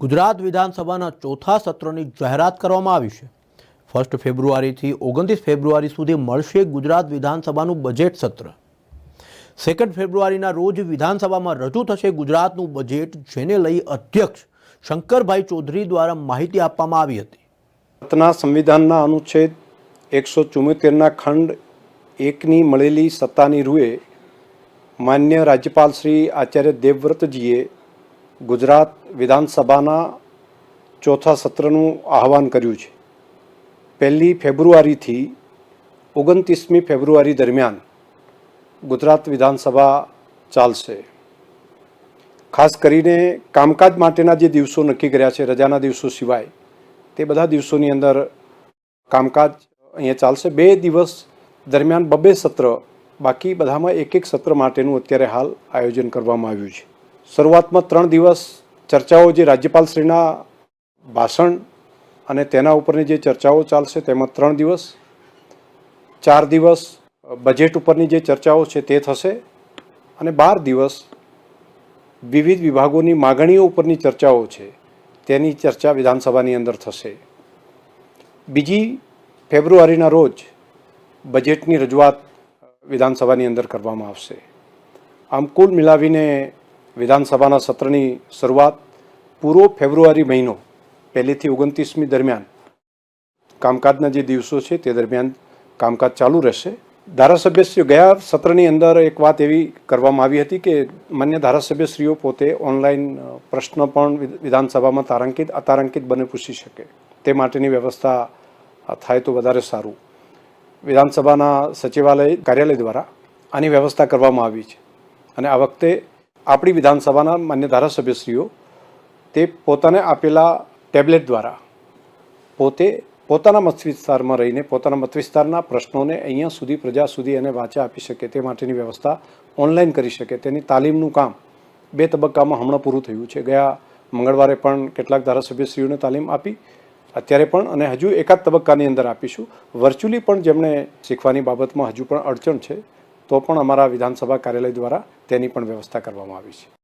ગુજરાત વિધાનસભાના ચોથા સત્રની જાહેરાત કરવામાં આવી છે। 1 ફેબ્રુઆરીથી 29 ફેબ્રુઆરી સુધી મળશે ગુજરાત વિધાનસભાનું બજેટ સત્ર। 2 ફેબ્રુઆરીના રોજ વિધાનસભામાં રજૂ થશે ગુજરાતનું બજેટ, જેને લઈ અધ્યક્ષ શંકરભાઈ ચૌધરી દ્વારા માહિતી આપવામાં આવી હતી। ભારતના સંવિધાનના અનુચ્છેદ 174ના ખંડ 1ની મળેલી સત્તાની રૂએ માન્ય રાજ્યપાલ શ્રી આચાર્ય દેવવ્રતજીએ ગુજરાત વિધાનસભાના ચોથા સત્રનું આહવાન કર્યું છે। 1 ફેબ્રુઆરીથી 29મી ફેબ્રુઆરી દરમિયાન ગુજરાત વિધાનસભા ચાલશે। ખાસ કરીને કામકાજ માટેના જે દિવસો નક્કી કર્યા છે, રજાના દિવસો સિવાય, તે બધા દિવસોની અંદર કામકાજ અહીંયા ચાલશે। 2 દિવસ દરમિયાન 2 સત્ર, બાકી બધામાં 1 સત્ર માટેનું અત્યારે હાલ આયોજન કરવામાં આવ્યું છે। શરૂઆતમાં 3 દિવસ ચર્ચાઓ, જે રાજ્યપાલશ્રીના ભાષણ અને તેના ઉપરની જે ચર્ચાઓ ચાલશે તેમાં 3 દિવસ, 4 દિવસ બજેટ ઉપરની જે ચર્ચાઓ છે તે થશે અને 12 દિવસ વિવિધ વિભાગોની માગણીઓ ઉપરની ચર્ચાઓ છે તેની ચર્ચા વિધાનસભાની અંદર થશે। 2 ફેબ્રુઆરીના રોજ બજેટની રજૂઆત વિધાનસભાની અંદર કરવામાં આવશે। આમ કુલ મિલાવીને વિધાનસભાના સત્રની શરૂઆત પૂરો ફેબ્રુઆરી મહિનો 1 થી 29મી દરમિયાન કામકાજના જે દિવસો છે તે દરમિયાન કામકાજ ચાલુ રહેશે। ધારાસભ્યશ્રીઓ, ગયા સત્રની અંદર એક વાત એવી કરવામાં આવી હતી કે માન્ય ધારાસભ્યશ્રીઓ પોતે ઓનલાઈન પ્રશ્ન પણ વિધાનસભામાં અતારાંકિત બને પૂછી શકે, તે માટેની વ્યવસ્થા થાય તો વધારે સારું। વિધાનસભાના સચિવાલય કાર્યાલય દ્વારા આની વ્યવસ્થા કરવામાં આવી છે અને આ વખતે આપણી વિધાનસભાના માન્ય ધારાસભ્યશ્રીઓ તે પોતાને આપેલા ટેબ્લેટ દ્વારા પોતે પોતાના મત વિસ્તારમાં રહીને પોતાના મત વિસ્તારના પ્રશ્નોને અહીંયા સુધી, પ્રજા સુધી એને વાંચા આપી શકે, તે માટેની વ્યવસ્થા ઓનલાઈન કરી શકે, તેની તાલીમનું કામ 2 તબક્કામાં હમણાં પૂરું થયું છે। ગયા મંગળવારે પણ કેટલાક ધારાસભ્યશ્રીઓને તાલીમ આપી, અત્યારે પણ, અને હજુ એકાદ તબક્કાની અંદર આપીશું। વર્ચ્યુઅલી પણ જેમણે શીખવાની બાબતમાં હજુ પણ અડચણ છે તો પણ અમારા વિધાનસભા કાર્યાલય દ્વારા તેની પણ વ્યવસ્થા કરવામાં આવી છે।